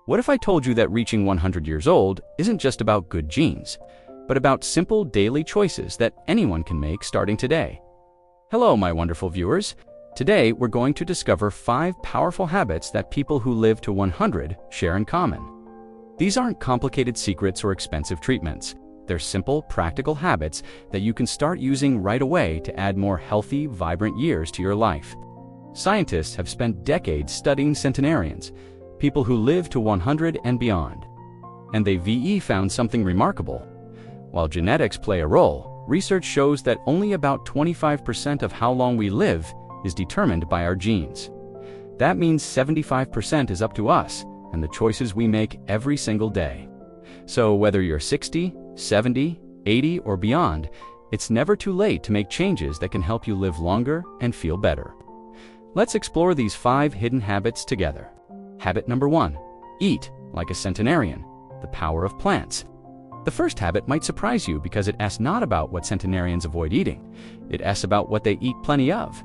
What if I told you that reaching 100 years old isn't just about good genes, but about simple daily choices that anyone can make starting today? Hello, my wonderful viewers. Today, we're going to discover 5 powerful habits that people who live to 100 share in common. These aren't complicated secrets or expensive treatments. They're simple, practical habits that you can start using right away to add more healthy, vibrant years to your life. Scientists have spent decades studying centenarians, people who live to 100 and beyond. And they found something remarkable. While genetics play a role, research shows that only about 25% of how long we live is determined by our genes. That means 75% is up to us and the choices we make every single day. So whether you're 60, 70, 80, or beyond, it's never too late to make changes that can help you live longer and feel better. Let's explore these 5 hidden habits together. Habit number 1, eat like a centenarian, the power of plants. The first habit might surprise you because it asks not about what centenarians avoid eating. It asks about what they eat plenty of.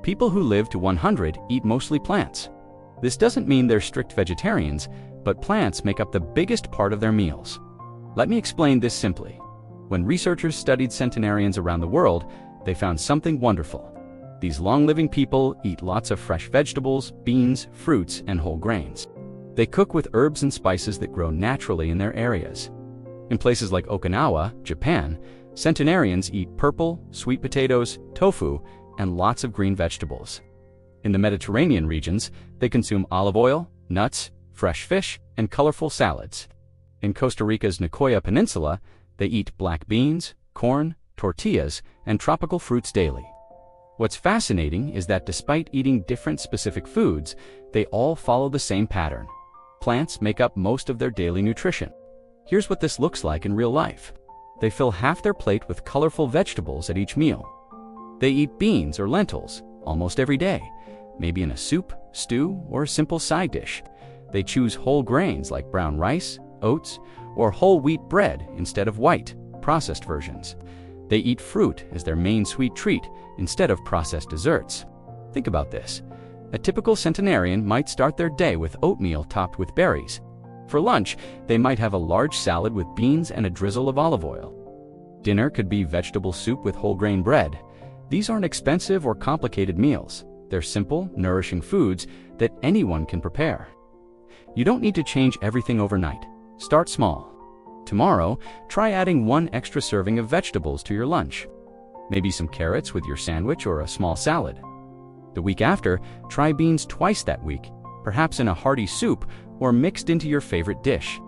People who live to 100 eat mostly plants. This doesn't mean they're strict vegetarians, but plants make up the biggest part of their meals. Let me explain this simply. When researchers studied centenarians around the world, they found something wonderful. These long-living people eat lots of fresh vegetables, beans, fruits, and whole grains. They cook with herbs and spices that grow naturally in their areas. In places like Okinawa, Japan, centenarians eat purple, sweet potatoes, tofu, and lots of green vegetables. In the Mediterranean regions, they consume olive oil, nuts, fresh fish, and colorful salads. In Costa Rica's Nicoya Peninsula, they eat black beans, corn, tortillas, and tropical fruits daily. What's fascinating is that despite eating different specific foods, they all follow the same pattern. Plants make up most of their daily nutrition. Here's what this looks like in real life. They fill half their plate with colorful vegetables at each meal. They eat beans or lentils almost every day, maybe in a soup, stew, or a simple side dish. They choose whole grains like brown rice, oats, or whole wheat bread instead of white, processed versions. They eat fruit as their main sweet treat instead of processed desserts. Think about this. A typical centenarian might start their day with oatmeal topped with berries. For lunch, they might have a large salad with beans and a drizzle of olive oil. Dinner could be vegetable soup with whole grain bread. These aren't expensive or complicated meals. They're simple, nourishing foods that anyone can prepare. You don't need to change everything overnight. Start small. Tomorrow, try adding 1 extra serving of vegetables to your lunch. Maybe some carrots with your sandwich or a small salad. The week after, try beans twice that week, perhaps in a hearty soup or mixed into your favorite dish.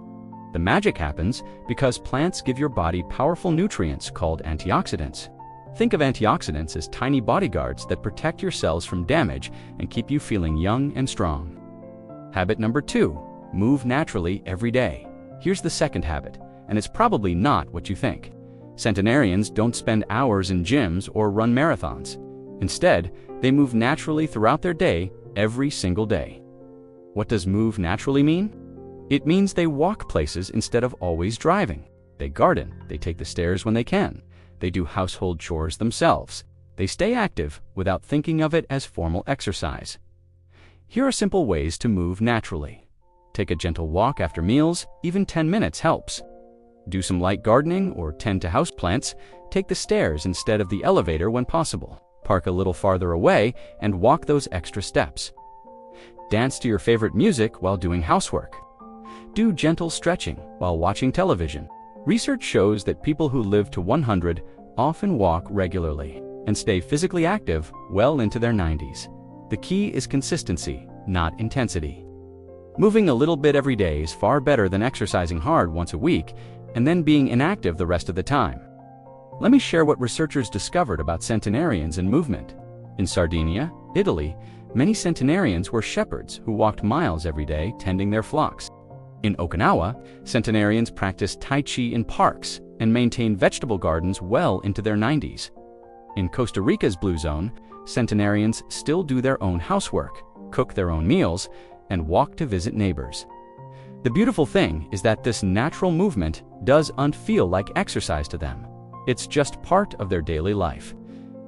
The magic happens because plants give your body powerful nutrients called antioxidants. Think of antioxidants as tiny bodyguards that protect your cells from damage and keep you feeling young and strong. Habit number 2, move naturally every day. Here's the second habit, and it's probably not what you think. Centenarians don't spend hours in gyms or run marathons. Instead, they move naturally throughout their day, every single day. What does move naturally mean? It means they walk places instead of always driving. They garden, they take the stairs when they can. They do household chores themselves. They stay active without thinking of it as formal exercise. Here are simple ways to move naturally. Take a gentle walk after meals, even 10 minutes helps. Do some light gardening or tend to houseplants. Take the stairs instead of the elevator when possible. Park a little farther away and walk those extra steps. Dance to your favorite music while doing housework. Do gentle stretching while watching television. Research shows that people who live to 100 often walk regularly and stay physically active well into their 90s. The key is consistency, not intensity. Moving a little bit every day is far better than exercising hard once a week and then being inactive the rest of the time. Let me share what researchers discovered about centenarians and movement. In Sardinia, Italy, many centenarians were shepherds who walked miles every day tending their flocks. In Okinawa, centenarians practiced Tai Chi in parks and maintained vegetable gardens well into their 90s. In Costa Rica's Blue Zone, centenarians still do their own housework, cook their own meals, and walk to visit neighbors. The beautiful thing is that this natural movement doesn't feel like exercise to them. It's just part of their daily life.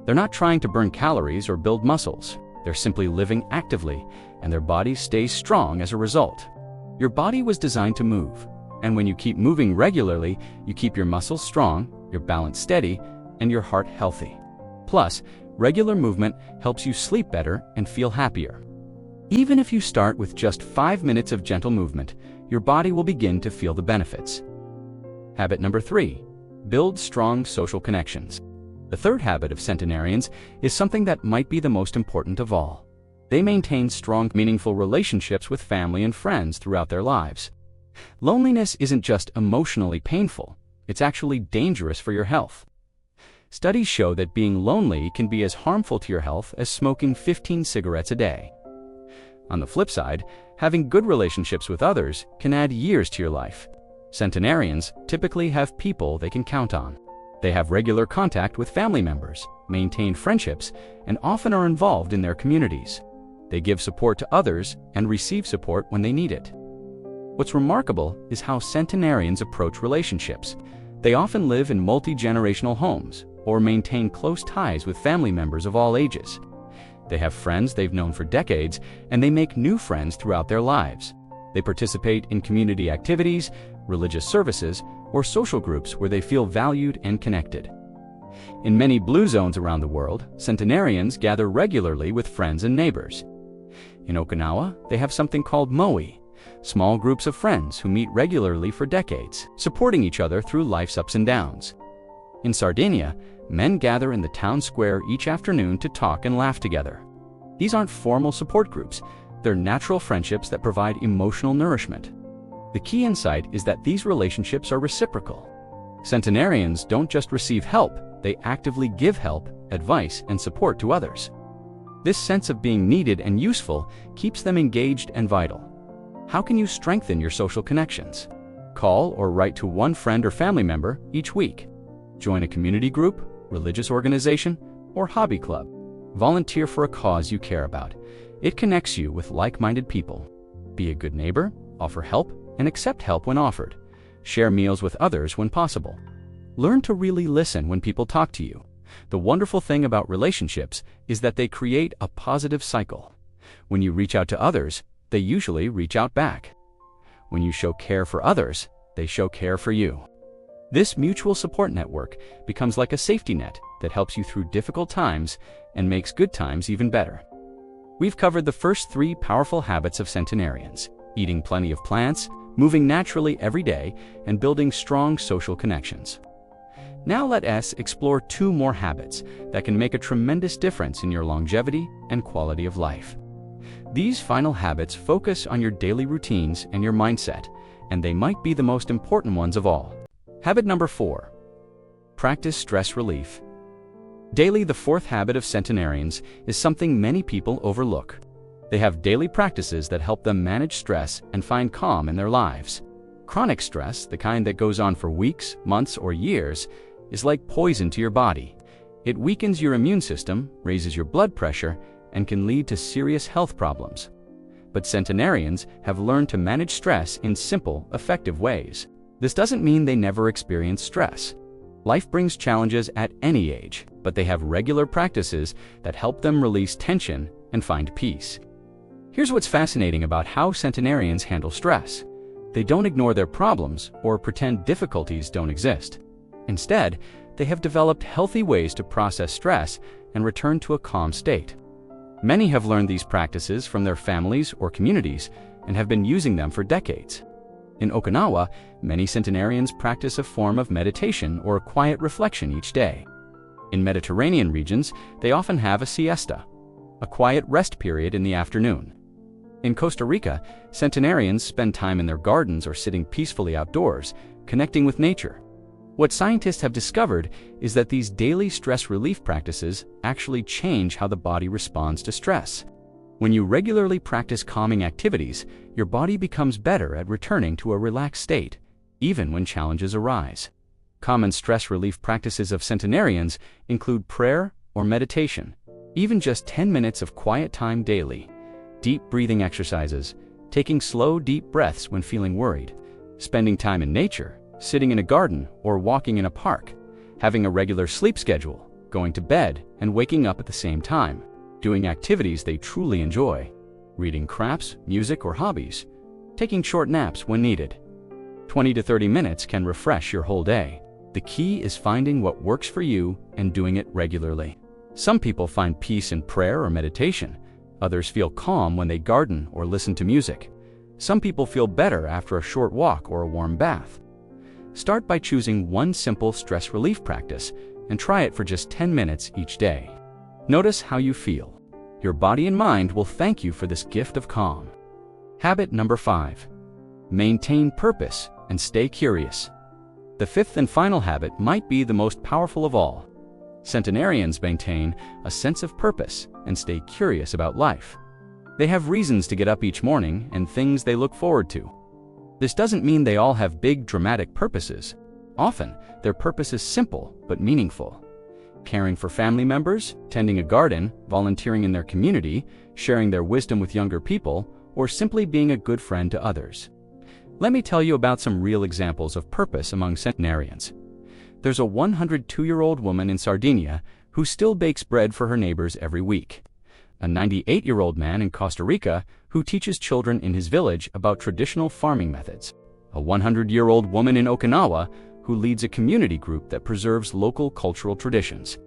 They're not trying to burn calories or build muscles. They're simply living actively, and their bodies stay strong as a result. Your body was designed to move, and when you keep moving regularly, you keep your muscles strong, your balance steady, and your heart healthy. Plus, regular movement helps you sleep better and feel happier. Even if you start with just 5 minutes of gentle movement, your body will begin to feel the benefits. Habit number 3. Build strong social connections. The third habit of centenarians is something that might be the most important of all. They maintain strong, meaningful relationships with family and friends throughout their lives. Loneliness isn't just emotionally painful, it's actually dangerous for your health. Studies show that being lonely can be as harmful to your health as smoking 15 cigarettes a day. On the flip side, having good relationships with others can add years to your life. Centenarians typically have people they can count on. They have regular contact with family members, maintain friendships, and often are involved in their communities. They give support to others and receive support when they need it. What's remarkable is how centenarians approach relationships. They often live in multi-generational homes or maintain close ties with family members of all ages. They have friends they've known for decades, and they make new friends throughout their lives. They participate in community activities, religious services, or social groups where they feel valued and connected. In many blue zones around the world, centenarians gather regularly with friends and neighbors. In Okinawa, they have something called moe, small groups of friends who meet regularly for decades, supporting each other through life's ups and downs. In Sardinia, men gather in the town square each afternoon to talk and laugh together. These aren't formal support groups, they're natural friendships that provide emotional nourishment. The key insight is that these relationships are reciprocal. Centenarians don't just receive help, they actively give help, advice, and support to others. This sense of being needed and useful keeps them engaged and vital. How can you strengthen your social connections? Call or write to one friend or family member each week. Join a community group, religious organization, or hobby club. Volunteer for a cause you care about. It connects you with like-minded people. Be a good neighbor, offer help, and accept help when offered. Share meals with others when possible. Learn to really listen when people talk to you. The wonderful thing about relationships is that they create a positive cycle. When you reach out to others, they usually reach out back. When you show care for others, they show care for you. This mutual support network becomes like a safety net that helps you through difficult times and makes good times even better. We've covered the first 3 powerful habits of centenarians: eating plenty of plants, moving naturally every day, and building strong social connections. Now let us explore 2 more habits that can make a tremendous difference in your longevity and quality of life. These final habits focus on your daily routines and your mindset, and they might be the most important ones of all. Habit number 4. Practice stress relief. Daily, the 4th habit of centenarians, is something many people overlook. They have daily practices that help them manage stress and find calm in their lives. Chronic stress, the kind that goes on for weeks, months, or years, is like poison to your body. It weakens your immune system, raises your blood pressure, and can lead to serious health problems. But centenarians have learned to manage stress in simple, effective ways. This doesn't mean they never experience stress. Life brings challenges at any age, but they have regular practices that help them release tension and find peace. Here's what's fascinating about how centenarians handle stress. They don't ignore their problems or pretend difficulties don't exist. Instead, they have developed healthy ways to process stress and return to a calm state. Many have learned these practices from their families or communities and have been using them for decades. In Okinawa, many centenarians practice a form of meditation or quiet reflection each day. In Mediterranean regions, they often have a siesta, a quiet rest period in the afternoon. In Costa Rica, centenarians spend time in their gardens or sitting peacefully outdoors, connecting with nature. What scientists have discovered is that these daily stress relief practices actually change how the body responds to stress. When you regularly practice calming activities, your body becomes better at returning to a relaxed state, even when challenges arise. Common stress relief practices of centenarians include prayer or meditation, even just 10 minutes of quiet time daily, deep breathing exercises, taking slow, deep breaths when feeling worried, spending time in nature, sitting in a garden or walking in a park, having a regular sleep schedule, going to bed and waking up at the same time, doing activities they truly enjoy, reading crafts, music, or hobbies. taking short naps when needed. 20 to 30 minutes can refresh your whole day. The key is finding what works for you and doing it regularly. Some people find peace in prayer or meditation. Others feel calm when they garden or listen to music. Some people feel better after a short walk or a warm bath. Start by choosing one simple stress relief practice and try it for just 10 minutes each day. Notice how you feel. Your body and mind will thank you for this gift of calm. Habit number 5. Maintain purpose and stay curious. The fifth and final habit might be the most powerful of all. Centenarians maintain a sense of purpose and stay curious about life. They have reasons to get up each morning and things they look forward to. This doesn't mean they all have big, dramatic purposes. Often, their purpose is simple but meaningful. Caring for family members, tending a garden, volunteering in their community, sharing their wisdom with younger people, or simply being a good friend to others. Let me tell you about some real examples of purpose among centenarians. There's a 102-year-old woman in Sardinia who still bakes bread for her neighbors every week. A 98-year-old man in Costa Rica who teaches children in his village about traditional farming methods. A 100-year-old woman in Okinawa who leads a community group that preserves local cultural traditions.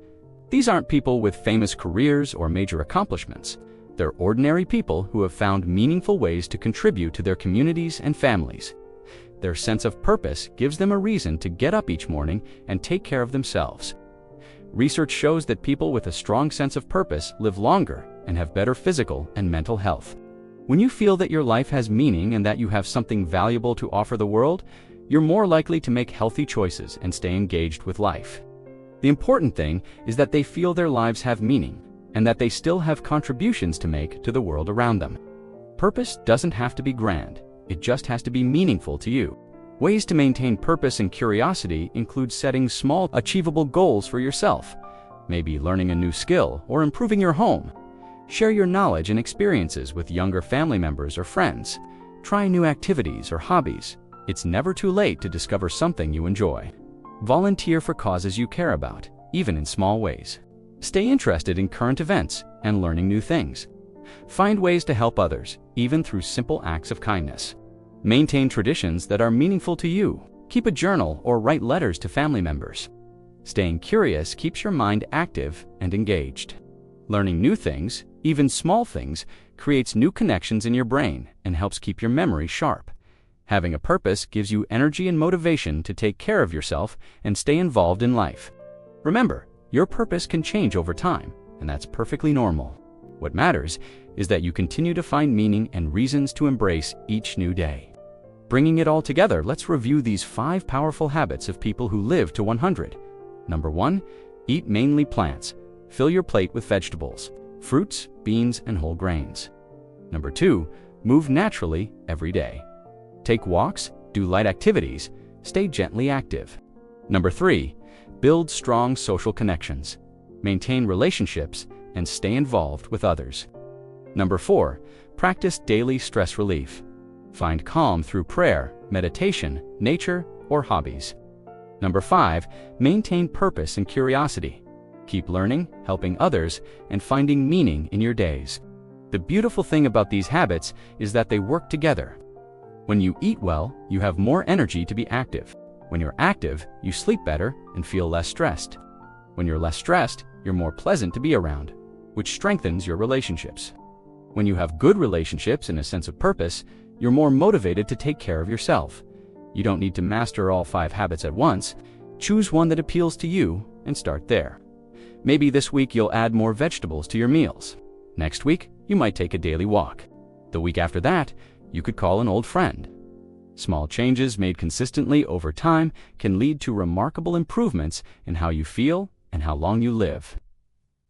These aren't people with famous careers or major accomplishments. They're ordinary people who have found meaningful ways to contribute to their communities and families. Their sense of purpose gives them a reason to get up each morning and take care of themselves. Research shows that people with a strong sense of purpose live longer and have better physical and mental health. When you feel that your life has meaning and that you have something valuable to offer the world, you're more likely to make healthy choices and stay engaged with life. The important thing is that they feel their lives have meaning and that they still have contributions to make to the world around them. Purpose doesn't have to be grand. It just has to be meaningful to you. Ways to maintain purpose and curiosity include setting small, achievable goals for yourself, maybe learning a new skill or improving your home. Share your knowledge and experiences with younger family members or friends. Try new activities or hobbies. It's never too late to discover something you enjoy. Volunteer for causes you care about, even in small ways. Stay interested in current events and learning new things. Find ways to help others, even through simple acts of kindness. Maintain traditions that are meaningful to you. Keep a journal or write letters to family members. Staying curious keeps your mind active and engaged. Learning new things, even small things, creates new connections in your brain and helps keep your memory sharp. Having a purpose gives you energy and motivation to take care of yourself and stay involved in life. Remember, your purpose can change over time, and that's perfectly normal. What matters is that you continue to find meaning and reasons to embrace each new day. Bringing it all together, let's review these 5 powerful habits of people who live to 100. Number 1, eat mainly plants. Fill your plate with vegetables, fruits, beans, and whole grains. Number 2, move naturally every day. Take walks, do light activities, stay gently active. Number 3, build strong social connections. Maintain relationships and stay involved with others. Number 4, practice daily stress relief. Find calm through prayer, meditation, nature, or hobbies. Number 5, maintain purpose and curiosity. Keep learning, helping others, and finding meaning in your days. The beautiful thing about these habits is that they work together. When you eat well, you have more energy to be active. When you're active, you sleep better and feel less stressed. When you're less stressed, you're more pleasant to be around, which strengthens your relationships. When you have good relationships and a sense of purpose, you're more motivated to take care of yourself. You don't need to master all 5 habits at once. Choose one that appeals to you and start there. Maybe this week you'll add more vegetables to your meals. Next week, you might take a daily walk. The week after that, you could call an old friend. Small changes made consistently over time can lead to remarkable improvements in how you feel and how long you live.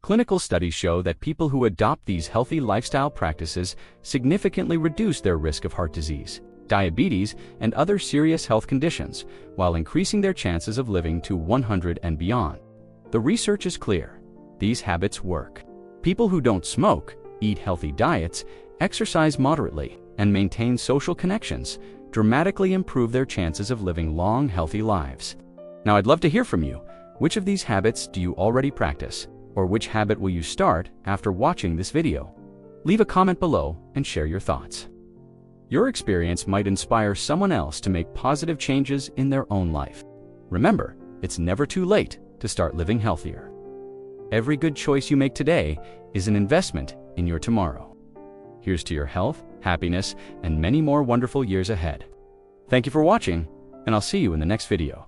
Clinical studies show that people who adopt these healthy lifestyle practices significantly reduce their risk of heart disease, diabetes, and other serious health conditions, while increasing their chances of living to 100 and beyond. The research is clear. These habits work. People who don't smoke, eat healthy diets, exercise moderately, and maintain social connections dramatically improve their chances of living long, healthy lives. Now, I'd love to hear from you. Which of these habits do you already practice? Or which habit will you start after watching this video? Leave a comment below and share your thoughts. Your experience might inspire someone else to make positive changes in their own life. Remember, it's never too late to start living healthier. Every good choice you make today is an investment in your tomorrow. Here's to your health, happiness, and many more wonderful years ahead. Thank you for watching, and I'll see you in the next video.